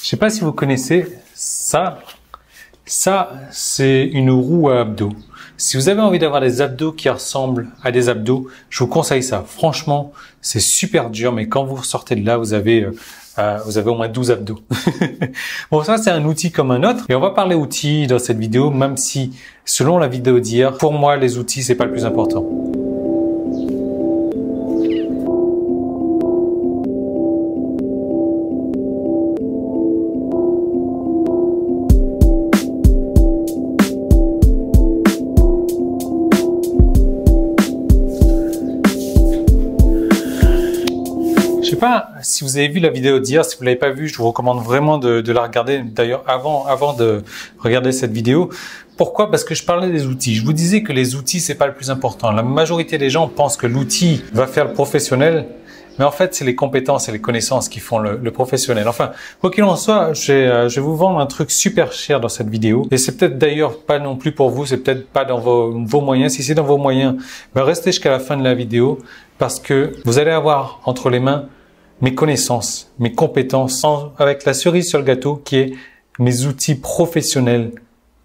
Je sais pas si vous connaissez ça. Ça, c'est une roue à abdos. Si vous avez envie d'avoir des abdos qui ressemblent à des abdos, je vous conseille ça. Franchement, c'est super dur, mais quand vous sortez de là, vous avez au moins 12 abdos. Bon, ça, c'est un outil comme un autre. Et on va parler outils dans cette vidéo, même si, selon la vidéo d'hier, pour moi, les outils, c'est pas le plus important. Je sais pas si vous avez vu la vidéo d'hier. Si vous l'avez pas vue, je vous recommande vraiment de la regarder. D'ailleurs, avant de regarder cette vidéo. Pourquoi? Parce que je parlais des outils. Je vous disais que les outils, c'est pas le plus important. La majorité des gens pensent que l'outil va faire le professionnel. Mais en fait, c'est les compétences et les connaissances qui font le professionnel. Enfin, quoi qu'il en soit, je vais vous vendre un truc super cher dans cette vidéo. Et c'est peut-être d'ailleurs pas non plus pour vous, c'est peut-être pas dans vos moyens. Si c'est dans vos moyens, ben restez jusqu'à la fin de la vidéo parce que vous allez avoir entre les mains mes connaissances, mes compétences, avec la cerise sur le gâteau qui est mes outils professionnels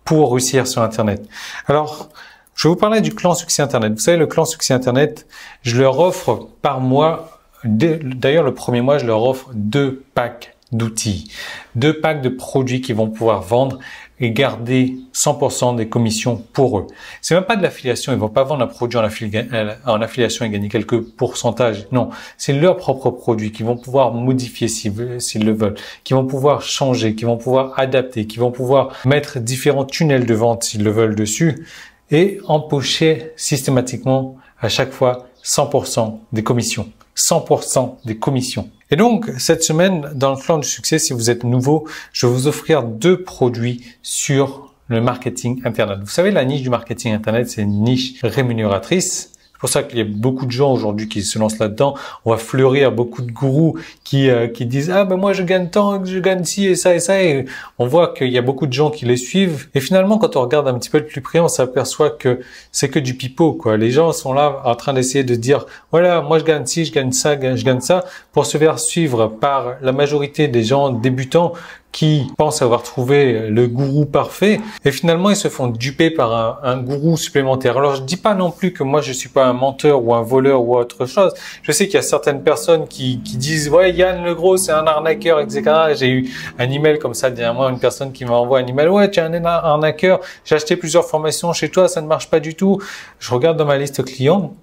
pour réussir sur Internet. Alors, je vais vous parler du clan succès Internet. Vous savez, le clan succès Internet, je leur offre par mois, d'ailleurs le premier mois, je leur offre 2 packs d'outils, 2 packs de produits qu'ils vont pouvoir vendre et garder 100% des commissions pour eux. C'est même pas de l'affiliation, ils vont pas vendre un produit en affiliation et gagner quelques pourcentages. Non, c'est leur propre produit qu'ils vont pouvoir modifier s'ils le veulent, qu'ils vont pouvoir changer, qu'ils vont pouvoir adapter, qu'ils vont pouvoir mettre différents tunnels de vente s'ils le veulent dessus et empocher systématiquement à chaque fois 100% des commissions. 100% des commissions. Et donc, cette semaine, dans le clan du succès, si vous êtes nouveau, je vais vous offrir 2 produits sur le marketing Internet. Vous savez, la niche du marketing Internet, c'est une niche rémunératrice. C'est pour ça qu'il y a beaucoup de gens aujourd'hui qui se lancent là-dedans. On va fleurir beaucoup de gourous qui disent « Ah ben moi je gagne tant, je gagne ci et ça et ça ». Et on voit qu'il y a beaucoup de gens qui les suivent. Et finalement, quand on regarde un petit peu de plus près, on s'aperçoit que c'est que du pipeau, quoi. Les gens sont là en train d'essayer de dire « Voilà, moi je gagne ci, je gagne ça, je gagne ça », pour se faire suivre par la majorité des gens débutants qui pensent avoir trouvé le gourou parfait et finalement ils se font duper par un gourou supplémentaire. Alors je dis pas non plus que moi je suis pas un menteur ou un voleur ou autre chose. Je sais qu'il y a certaines personnes qui disent ouais Yann le gros c'est un arnaqueur etc. J'ai eu un email comme ça dernièrement, une personne qui m'a envoyé un email ouais tu es un arnaqueur, j'ai acheté plusieurs formations chez toi, ça ne marche pas du tout. Je regarde dans ma liste client.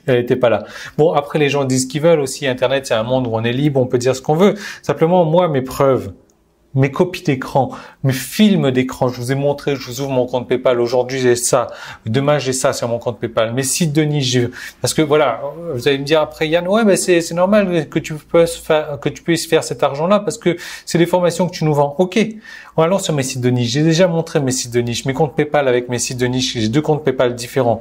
Elle n'était pas là. Bon, après, les gens disent ce qu'ils veulent aussi. Internet, c'est un monde où on est libre, on peut dire ce qu'on veut. Simplement, moi, mes preuves, mes copies d'écran, mes films d'écran, je vous ai montré, je vous ouvre mon compte PayPal. Aujourd'hui, j'ai ça. Demain, j'ai ça sur mon compte PayPal. Mes sites de niche, parce que voilà, vous allez me dire après, Yann, ouais, mais c'est normal que tu puisses faire cet argent-là parce que c'est des formations que tu nous vends. OK. Allons sur mes sites de niche. J'ai déjà montré mes sites de niche, mes comptes PayPal avec mes sites de niche. J'ai 2 comptes PayPal différents.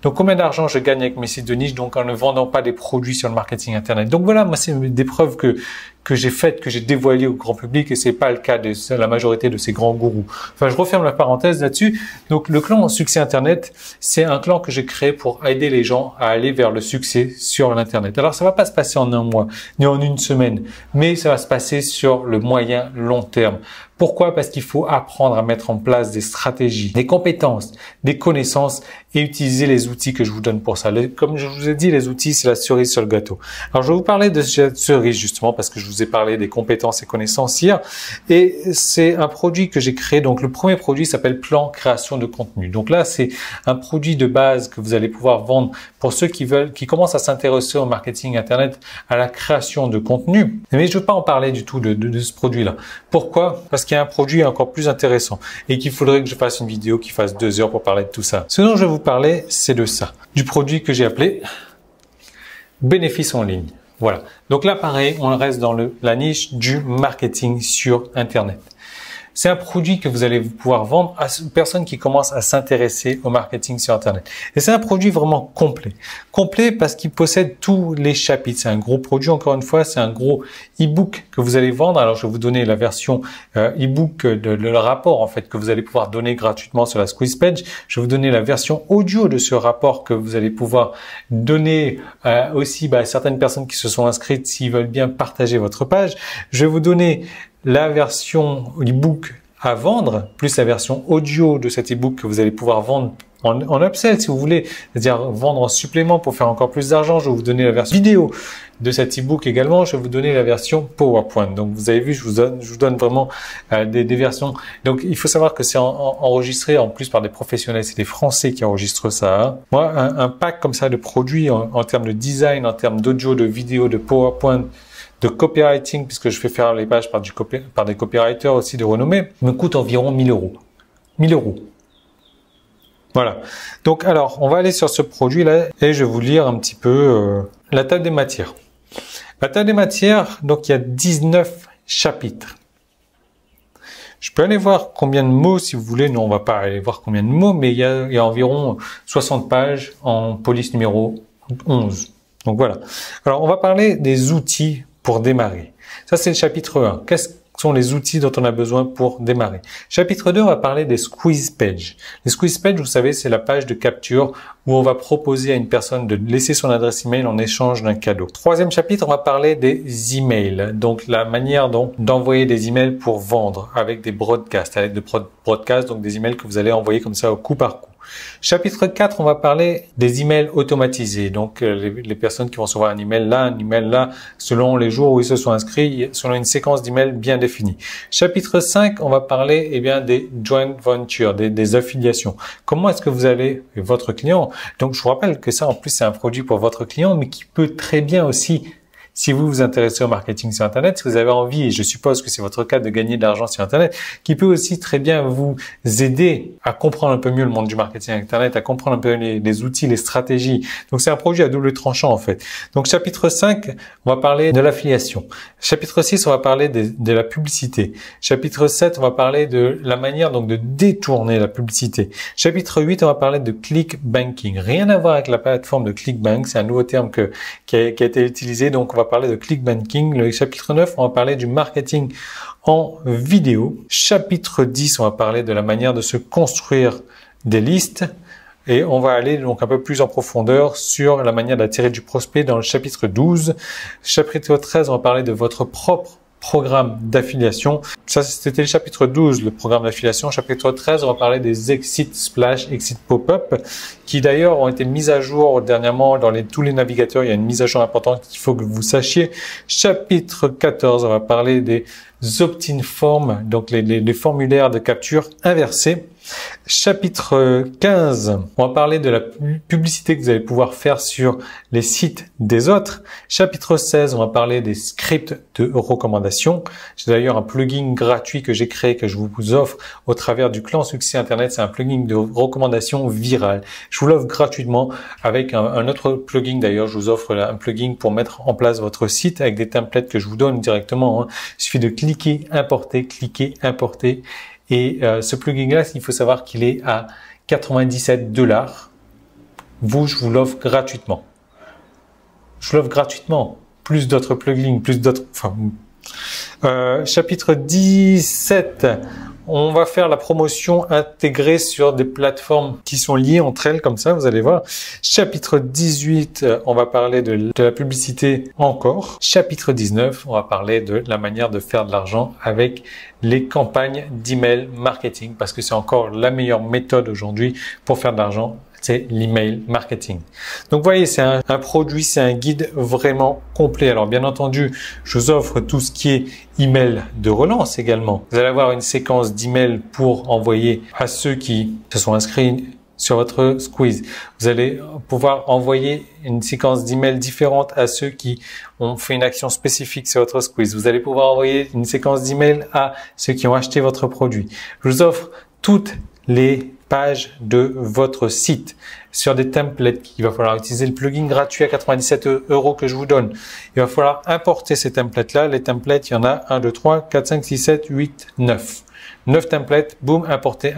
Donc, combien d'argent je gagne avec mes sites de niche, donc en ne vendant pas des produits sur le marketing Internet. Donc voilà, moi, c'est des preuves que j'ai faites, que j'ai dévoilées au grand public et c'est pas le cas de la majorité de ces grands gourous. Enfin, je referme la parenthèse là-dessus. Donc, le clan succès Internet, c'est un clan que j'ai créé pour aider les gens à aller vers le succès sur l'Internet. Alors, ça va pas se passer en un mois, ni en une semaine, mais ça va se passer sur le moyen long terme. Pourquoi? Parce qu'il faut apprendre à mettre en place des stratégies, des compétences, des connaissances et utiliser les outils que je vous donne pour ça. Comme je vous ai dit, les outils, c'est la cerise sur le gâteau. Alors, je vais vous parler de cette cerise justement parce que je vous ai parlé des compétences et connaissances hier. Et c'est un produit que j'ai créé. Donc, le premier produit s'appelle Plan Création de Contenu. Donc là, c'est un produit de base que vous allez pouvoir vendre pour ceux qui commencent à s'intéresser au marketing Internet, à la création de contenu. Mais je ne veux pas en parler du tout de ce produit-là. Pourquoi? Parce qu'il y a un produit encore plus intéressant et qu'il faudrait que je fasse une vidéo qui fasse 2 heures pour parler de tout ça. Ce dont je vais vous parler, c'est de ça. Du produit que j'ai appelé bénéfices en ligne. Voilà. Donc là, pareil, on reste dans la niche du marketing sur Internet. C'est un produit que vous allez pouvoir vendre à une personne qui commence à s'intéresser au marketing sur Internet. Et c'est un produit vraiment complet. Complet parce qu'il possède tous les chapitres. C'est un gros produit, encore une fois, c'est un gros e-book que vous allez vendre. Alors, je vais vous donner la version e-book le rapport, en fait, que vous allez pouvoir donner gratuitement sur la squeeze page. Je vais vous donner la version audio de ce rapport que vous allez pouvoir donner aussi à certaines personnes qui se sont inscrites s'ils veulent bien partager votre page. Je vais vous donner la version e-book à vendre, plus la version audio de cet e-book que vous allez pouvoir vendre en upsell si vous voulez, c'est-à-dire vendre en supplément pour faire encore plus d'argent. Je vais vous donner la version vidéo de cet e-book également. Je vais vous donner la version PowerPoint. Donc vous avez vu, je vous donne vraiment des versions. Donc il faut savoir que c'est enregistré en plus par des professionnels. C'est des Français qui enregistrent ça. Hein. Moi, un pack comme ça de produits en termes de design, en termes d'audio, de vidéo, de PowerPoint, de copywriting, puisque je fais faire les pages par des copywriters aussi de renommée, me coûte environ 1000 euros. 1000 euros. Voilà. Donc, alors, on va aller sur ce produit-là et je vais vous lire un petit peu la table des matières. La table des matières, donc il y a 19 chapitres. Je peux aller voir combien de mots si vous voulez. Non, on va pas aller voir combien de mots, mais il y a environ 60 pages en police numéro 11. Donc voilà. Alors, on va parler des outils pour démarrer. Ça, c'est le chapitre 1. Quels sont les outils dont on a besoin pour démarrer? Chapitre 2, on va parler des squeeze pages. Les squeeze pages, vous savez, c'est la page de capture où on va proposer à une personne de laisser son adresse email en échange d'un cadeau. Troisième chapitre, on va parler des emails. Donc, la manière d'envoyer des emails pour vendre avec des broadcasts, donc des emails que vous allez envoyer comme ça au coup par coup. Chapitre 4, on va parler des emails automatisés. Donc, les personnes qui vont recevoir un email là, selon les jours où ils se sont inscrits, selon une séquence d'emails bien définie. Chapitre 5, on va parler, des joint ventures, des affiliations. Comment est-ce que vous allez, votre client, donc je vous rappelle que ça, en plus, c'est un produit pour votre client, mais qui peut très bien aussi, si vous vous intéressez au marketing sur Internet, si vous avez envie, et je suppose que c'est votre cas, de gagner de l'argent sur Internet, qui peut aussi très bien vous aider à comprendre un peu mieux le monde du marketing Internet, à comprendre un peu les outils, les stratégies. Donc, c'est un projet à double tranchant, en fait. Donc, chapitre 5, on va parler de l'affiliation. Chapitre 6, on va parler de la publicité. Chapitre 7, on va parler de la manière, donc, de détourner la publicité. Chapitre 8, on va parler de clickbanking. Rien à voir avec la plateforme de ClickBank. C'est un nouveau terme qui a été utilisé. Donc, on va parler de clickbanking. Le chapitre 9, on va parler du marketing en vidéo. Chapitre 10, on va parler de la manière de se construire des listes. Et on va aller donc un peu plus en profondeur sur la manière d'attirer du prospect dans le chapitre 12. Chapitre 13, on va parler de votre propre programme d'affiliation. Ça, c'était le chapitre 12, le programme d'affiliation. Chapitre 13, on va parler des exit splash, exit pop-up, qui d'ailleurs ont été mises à jour dernièrement dans tous les navigateurs. Il y a une mise à jour importante qu'il faut que vous sachiez. Chapitre 14, on va parler des opt-in forms, donc les formulaires de capture inversés. Chapitre 15, on va parler de la publicité que vous allez pouvoir faire sur les sites des autres. Chapitre 16, on va parler des scripts de recommandation. J'ai d'ailleurs un plugin gratuit que j'ai créé, que je vous offre au travers du Clan Succès Internet. C'est un plugin de recommandation virale. Je vous l'offre gratuitement avec un autre plugin. D'ailleurs, je vous offre un plugin pour mettre en place votre site avec des templates que je vous donne directement. Il suffit de cliquer, importer. Et ce plugin-là, il faut savoir qu'il est à 97 $. Je vous l'offre gratuitement. Je l'offre gratuitement. Plus d'autres plugins, chapitre 17, on va faire la promotion intégrée sur des plateformes qui sont liées entre elles, comme ça, vous allez voir. Chapitre 18, on va parler de la publicité encore. Chapitre 19, on va parler de la manière de faire de l'argent avec les campagnes d'email marketing, parce que c'est encore la meilleure méthode aujourd'hui pour faire de l'argent. C'est l'email marketing. Donc, vous voyez, c'est un produit, c'est un guide vraiment complet. Alors, bien entendu, je vous offre tout ce qui est email de relance également. Vous allez avoir une séquence d'emails pour envoyer à ceux qui se sont inscrits sur votre squeeze. Vous allez pouvoir envoyer une séquence d'emails différente à ceux qui ont fait une action spécifique sur votre squeeze. Vous allez pouvoir envoyer une séquence d'emails à ceux qui ont acheté votre produit. Je vous offre toutes les pages de votre site sur des templates. Il va falloir utiliser le plugin gratuit à 97 € que je vous donne. Il va falloir importer ces templates-là. Les templates, il y en a 1, 2, 3, 4, 5, 6, 7, 8, 9. 9 templates, boum, importer.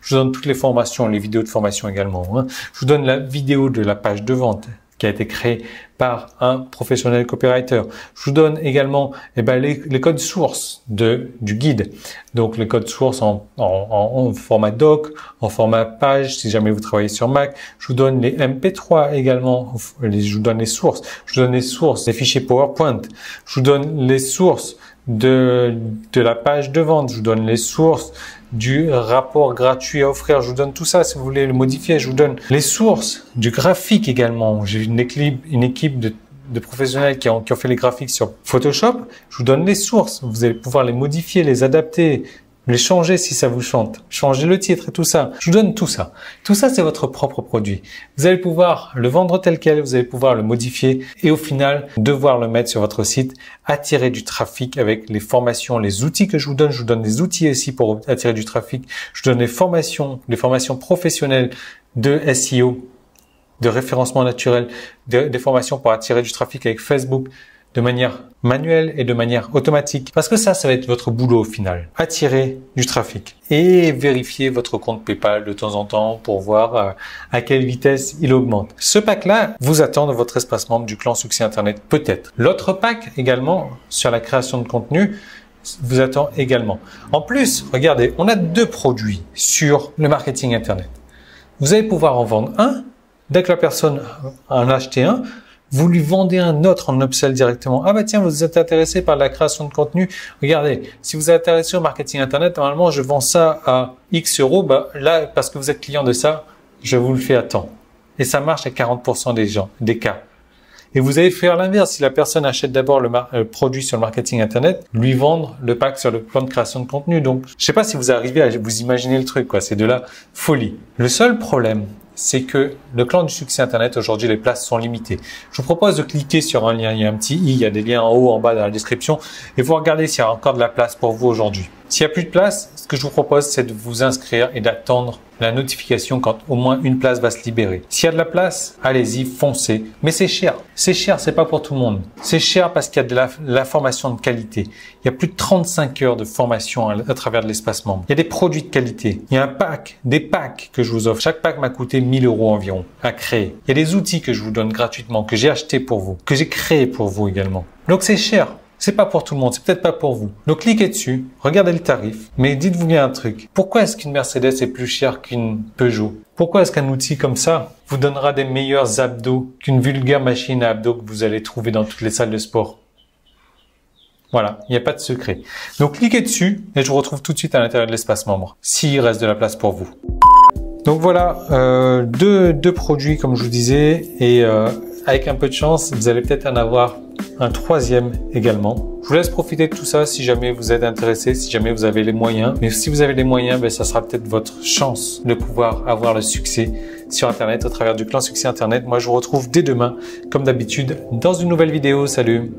Je vous donne toutes les formations, les vidéos de formation également. Je vous donne la vidéo de la page de vente qui a été créée par un professionnel copywriter. Je vous donne également les codes sources du guide. Donc les codes sources en format doc, en format page si jamais vous travaillez sur Mac. Je vous donne les MP3 également. Je vous donne les sources. Je vous donne les sources des fichiers PowerPoint. Je vous donne les sources de la page de vente, je vous donne les sources, du rapport gratuit à offrir, je vous donne tout ça. Si vous voulez le modifier, je vous donne les sources, du graphique également. J'ai une équipe de professionnels qui ont fait les graphiques sur Photoshop. Je vous donne les sources. Vous allez pouvoir les modifier, les adapter, les changer si ça vous chante, changer le titre et tout ça. Je vous donne tout ça. Tout ça, c'est votre propre produit. Vous allez pouvoir le vendre tel quel, vous allez pouvoir le modifier et au final, devoir le mettre sur votre site, attirer du trafic avec les formations, les outils que je vous donne. Je vous donne des outils aussi pour attirer du trafic. Je vous donne les formations professionnelles de SEO, de référencement naturel, des formations pour attirer du trafic avec Facebook, de manière manuelle et de manière automatique. Parce que ça va être votre boulot au final. Attirer du trafic et vérifier votre compte PayPal de temps en temps pour voir à quelle vitesse il augmente. Ce pack-là vous attend dans votre espace membre du clan Succès Internet peut-être. L'autre pack également sur la création de contenu vous attend également. En plus, regardez, on a 2 produits sur le marketing Internet. Vous allez pouvoir en vendre un. Dès que la personne en a acheté un, vous lui vendez un autre en upsell directement. Ah bah tiens, vous êtes intéressé par la création de contenu. Regardez, si vous êtes intéressé au marketing Internet, normalement, je vends ça à X euros. Bah là, parce que vous êtes client de ça, je vous le fais à temps. Et ça marche à 40% des cas. Et vous allez faire l'inverse. Si la personne achète d'abord le produit sur le marketing Internet, lui vendre le pack sur le plan de création de contenu. Donc, je sais pas si vous arrivez à vous imaginer le truc, quoi. C'est de la folie. Le seul problème, c'est que le clan du succès Internet, aujourd'hui, les places sont limitées. Je vous propose de cliquer sur un lien. Il y a un petit i, il y a des liens en haut, en bas dans la description et vous regardez s'il y a encore de la place pour vous aujourd'hui. S'il n'y a plus de place, ce que je vous propose, c'est de vous inscrire et d'attendre la notification quand au moins une place va se libérer. S'il y a de la place, allez-y, foncez. Mais c'est cher. C'est cher, c'est pas pour tout le monde. C'est cher parce qu'il y a de la formation de qualité. Il y a plus de 35 heures de formation à travers de l'espace membre. Il y a des produits de qualité. Il y a des packs que je vous offre. Chaque pack m'a coûté 1000 € environ à créer. Il y a des outils que je vous donne gratuitement, que j'ai achetés pour vous, que j'ai créés pour vous également. Donc c'est cher. C'est pas pour tout le monde, c'est peut-être pas pour vous. Donc cliquez dessus, regardez le tarif, mais dites-vous bien un truc. Pourquoi est-ce qu'une Mercedes est plus chère qu'une Peugeot? Pourquoi est-ce qu'un outil comme ça vous donnera des meilleurs abdos qu'une vulgaire machine à abdos que vous allez trouver dans toutes les salles de sport? Voilà, il n'y a pas de secret. Donc cliquez dessus et je vous retrouve tout de suite à l'intérieur de l'espace membre, s'il reste de la place pour vous. Donc voilà, deux produits comme je vous disais et avec un peu de chance, vous allez peut-être en avoir un troisième également. Je vous laisse profiter de tout ça si jamais vous êtes intéressé, si jamais vous avez les moyens. Mais si vous avez les moyens, ben, ça sera peut-être votre chance de pouvoir avoir le succès sur Internet au travers du clan Succès Internet. Moi, je vous retrouve dès demain, comme d'habitude, dans une nouvelle vidéo. Salut!